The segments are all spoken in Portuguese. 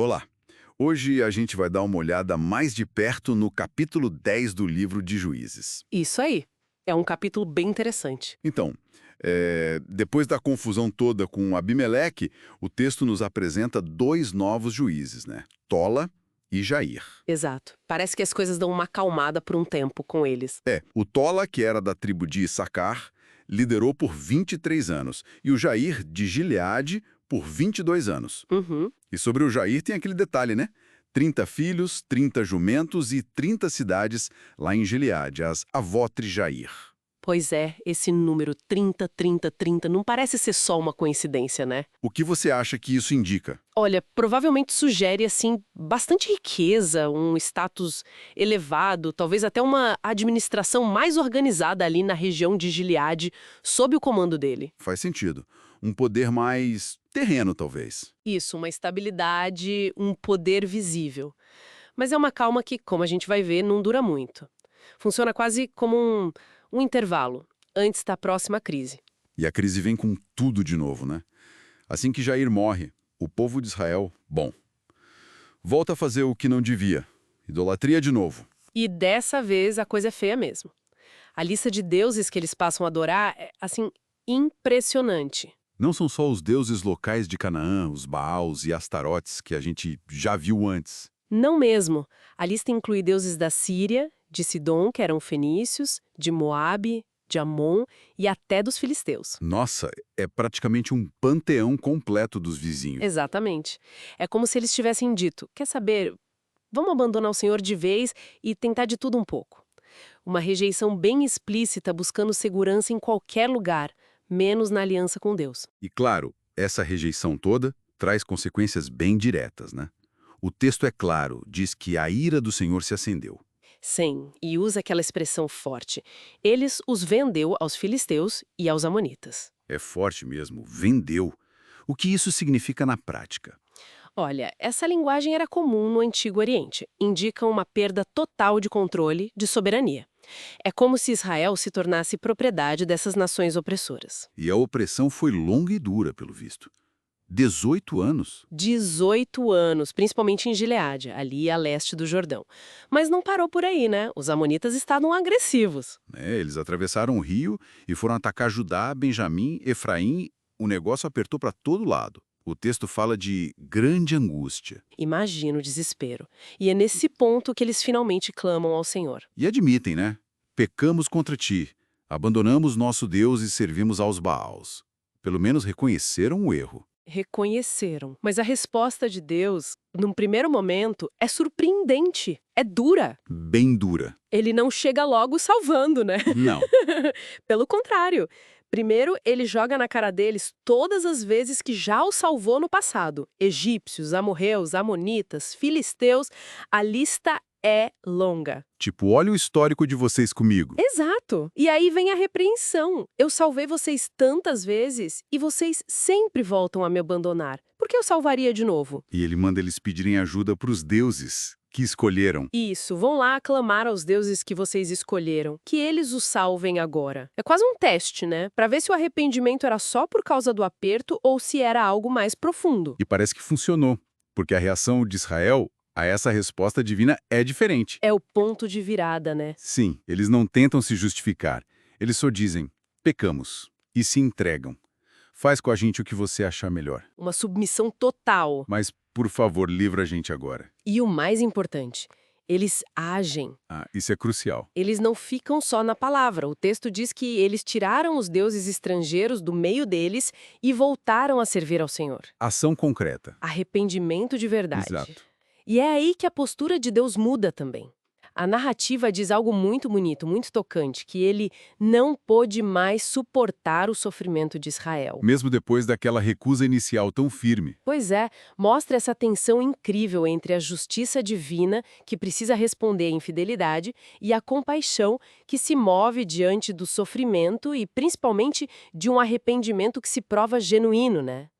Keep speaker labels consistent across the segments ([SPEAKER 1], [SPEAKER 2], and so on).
[SPEAKER 1] Olá! Hoje a gente vai dar uma olhada mais de perto no capítulo 10 do livro de Juízes.
[SPEAKER 2] Isso aí. É um capítulo bem interessante.
[SPEAKER 1] Então, depois da confusão toda com Abimeleque, o texto nos apresenta dois novos juízes, né? Tola e Jair.
[SPEAKER 2] Exato. Parece que as coisas dão uma acalmada por um tempo com eles.
[SPEAKER 1] O Tola, que era da tribo de Issacar, liderou por 23 anos, e o Jair, de Gileade, por 22 anos.
[SPEAKER 2] Uhum.
[SPEAKER 1] E sobre o Jair tem aquele detalhe, né? 30 filhos, 30 jumentos e 30 cidades lá em Gileade, as Avotri Jair.
[SPEAKER 2] Pois é, esse número 30, 30, 30 não parece ser só uma coincidência, né?
[SPEAKER 1] O que você acha que isso indica?
[SPEAKER 2] Olha, provavelmente sugere, assim, bastante riqueza, um status elevado, talvez até uma administração mais organizada ali na região de Gileade, sob o comando dele.
[SPEAKER 1] Faz sentido. Um poder mais terreno, talvez.
[SPEAKER 2] Isso, uma estabilidade, um poder visível. Mas é uma calma que, como a gente vai ver, não dura muito. Funciona quase como um intervalo, antes da próxima crise.
[SPEAKER 1] E a crise vem com tudo de novo, né? Assim que Jair morre, o povo de Israel, volta a fazer o que não devia. Idolatria de novo.
[SPEAKER 2] E dessa vez a coisa é feia mesmo. A lista de deuses que eles passam a adorar é, assim, impressionante.
[SPEAKER 1] Não são só os deuses locais de Canaã, os Baals e Astarotes, que a gente já viu antes.
[SPEAKER 2] Não mesmo. A lista inclui deuses da Síria, de Sidom, que eram fenícios, de Moabe, de Amon e até dos filisteus.
[SPEAKER 1] Nossa, é praticamente um panteão completo dos vizinhos.
[SPEAKER 2] Exatamente. É como se eles tivessem dito, quer saber, vamos abandonar o Senhor de vez e tentar de tudo um pouco. Uma rejeição bem explícita buscando segurança em qualquer lugar, menos na aliança com Deus.
[SPEAKER 1] E claro, essa rejeição toda traz consequências bem diretas, né? O texto é claro, diz que a ira do Senhor se acendeu.
[SPEAKER 2] Sim, e usa aquela expressão forte. Eles os vendeu aos filisteus e aos amonitas.
[SPEAKER 1] É forte mesmo, vendeu. O que isso significa na prática?
[SPEAKER 2] Olha, essa linguagem era comum no Antigo Oriente. Indica uma perda total de controle, de soberania. É como se Israel se tornasse propriedade dessas nações opressoras.
[SPEAKER 1] E a opressão foi longa e dura, pelo visto. 18 anos.
[SPEAKER 2] 18 anos, principalmente em Gileade, ali a leste do Jordão. Mas não parou por aí, né? Os amonitas estavam agressivos.
[SPEAKER 1] Eles atravessaram o rio e foram atacar Judá, Benjamim, Efraim. O negócio apertou para todo lado. O texto fala de grande angústia.
[SPEAKER 2] Imagina o desespero. E é nesse ponto que eles finalmente clamam ao Senhor.
[SPEAKER 1] E admitem, né? Pecamos contra ti. Abandonamos nosso Deus e servimos aos Baals. Pelo menos reconheceram o erro.
[SPEAKER 2] Reconheceram. Mas a resposta de Deus, num primeiro momento, é surpreendente. É dura.
[SPEAKER 1] Bem dura.
[SPEAKER 2] Ele não chega logo salvando, né?
[SPEAKER 1] Não.
[SPEAKER 2] Pelo contrário. Primeiro, ele joga na cara deles todas as vezes que já os salvou no passado. Egípcios, amorreus, amonitas, filisteus. A lista é longa.
[SPEAKER 1] Tipo, olha o histórico de vocês comigo.
[SPEAKER 2] Exato. E aí vem a repreensão. Eu salvei vocês tantas vezes e vocês sempre voltam a me abandonar. Por que eu salvaria de novo?
[SPEAKER 1] E ele manda eles pedirem ajuda para os deuses que escolheram.
[SPEAKER 2] Isso, vão lá aclamar aos deuses que vocês escolheram, que eles os salvem agora. É quase um teste, né? Pra ver se o arrependimento era só por causa do aperto ou se era algo mais profundo.
[SPEAKER 1] E parece que funcionou, porque a reação de Israel a essa resposta divina é diferente.
[SPEAKER 2] É o ponto de virada, né?
[SPEAKER 1] Sim, eles não tentam se justificar. Eles só dizem, pecamos, e se entregam. Faz com a gente o que você achar melhor.
[SPEAKER 2] Uma submissão total.
[SPEAKER 1] Mas, por favor, livra a gente agora.
[SPEAKER 2] E o mais importante, eles agem.
[SPEAKER 1] Isso é crucial.
[SPEAKER 2] Eles não ficam só na palavra. O texto diz que eles tiraram os deuses estrangeiros do meio deles e voltaram a servir ao Senhor.
[SPEAKER 1] Ação concreta.
[SPEAKER 2] Arrependimento de verdade.
[SPEAKER 1] Exato.
[SPEAKER 2] E é aí que a postura de Deus muda também. A narrativa diz algo muito bonito, muito tocante, que ele não pôde mais suportar o sofrimento de Israel.
[SPEAKER 1] Mesmo depois daquela recusa inicial tão firme.
[SPEAKER 2] Pois é, mostra essa tensão incrível entre a justiça divina, que precisa responder à infidelidade, e a compaixão, que se move diante do sofrimento e, principalmente, de um arrependimento que se prova genuíno, né?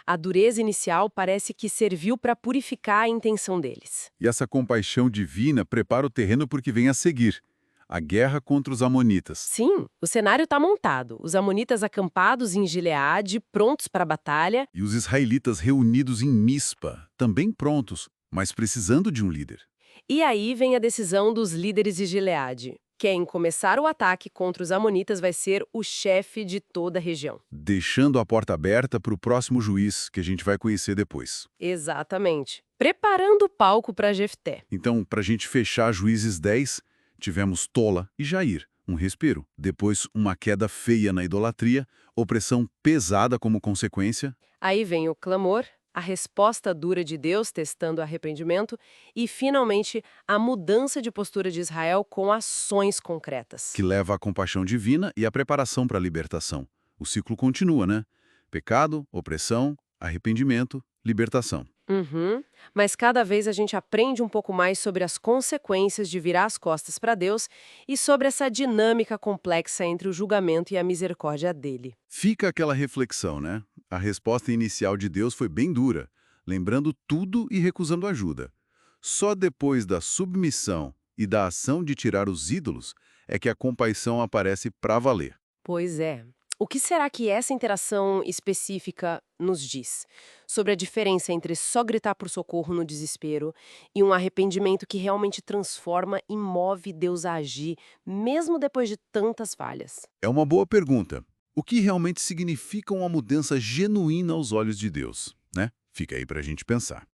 [SPEAKER 2] A dureza inicial parece que serviu para purificar a intenção deles.
[SPEAKER 1] E essa compaixão divina prepara o terreno porque vem a seguir. A guerra contra os amonitas.
[SPEAKER 2] Sim, o cenário está montado. Os amonitas acampados em Gileade, prontos para a batalha.
[SPEAKER 1] E os israelitas reunidos em Mispa, também prontos, mas precisando de um líder.
[SPEAKER 2] E aí vem a decisão dos líderes de Gileade. Quem começar o ataque contra os amonitas vai ser o chefe de toda a região.
[SPEAKER 1] Deixando a porta aberta para o próximo juiz, que a gente vai conhecer depois.
[SPEAKER 2] Exatamente. Preparando o palco para Jefté.
[SPEAKER 1] Então, para a gente fechar Juízes 10, tivemos Tola e Jair, um respiro. Depois, uma queda feia na idolatria, opressão pesada como consequência.
[SPEAKER 2] Aí vem o clamor, a resposta dura de Deus testando arrependimento e, finalmente, a mudança de postura de Israel com ações concretas.
[SPEAKER 1] Que leva à compaixão divina e à preparação para a libertação. O ciclo continua, né? Pecado, opressão, arrependimento, libertação.
[SPEAKER 2] Uhum. Mas cada vez a gente aprende um pouco mais sobre as consequências de virar as costas para Deus e sobre essa dinâmica complexa entre o julgamento e a misericórdia dele.
[SPEAKER 1] Fica aquela reflexão, né? A resposta inicial de Deus foi bem dura, lembrando tudo e recusando ajuda. Só depois da submissão e da ação de tirar os ídolos é que a compaixão aparece para valer.
[SPEAKER 2] Pois é. O que será que essa interação específica nos diz? Sobre a diferença entre só gritar por socorro no desespero e um arrependimento que realmente transforma e move Deus a agir, mesmo depois de tantas falhas?
[SPEAKER 1] É uma boa pergunta. O que realmente significa uma mudança genuína aos olhos de Deus, né? Fica aí para a gente pensar.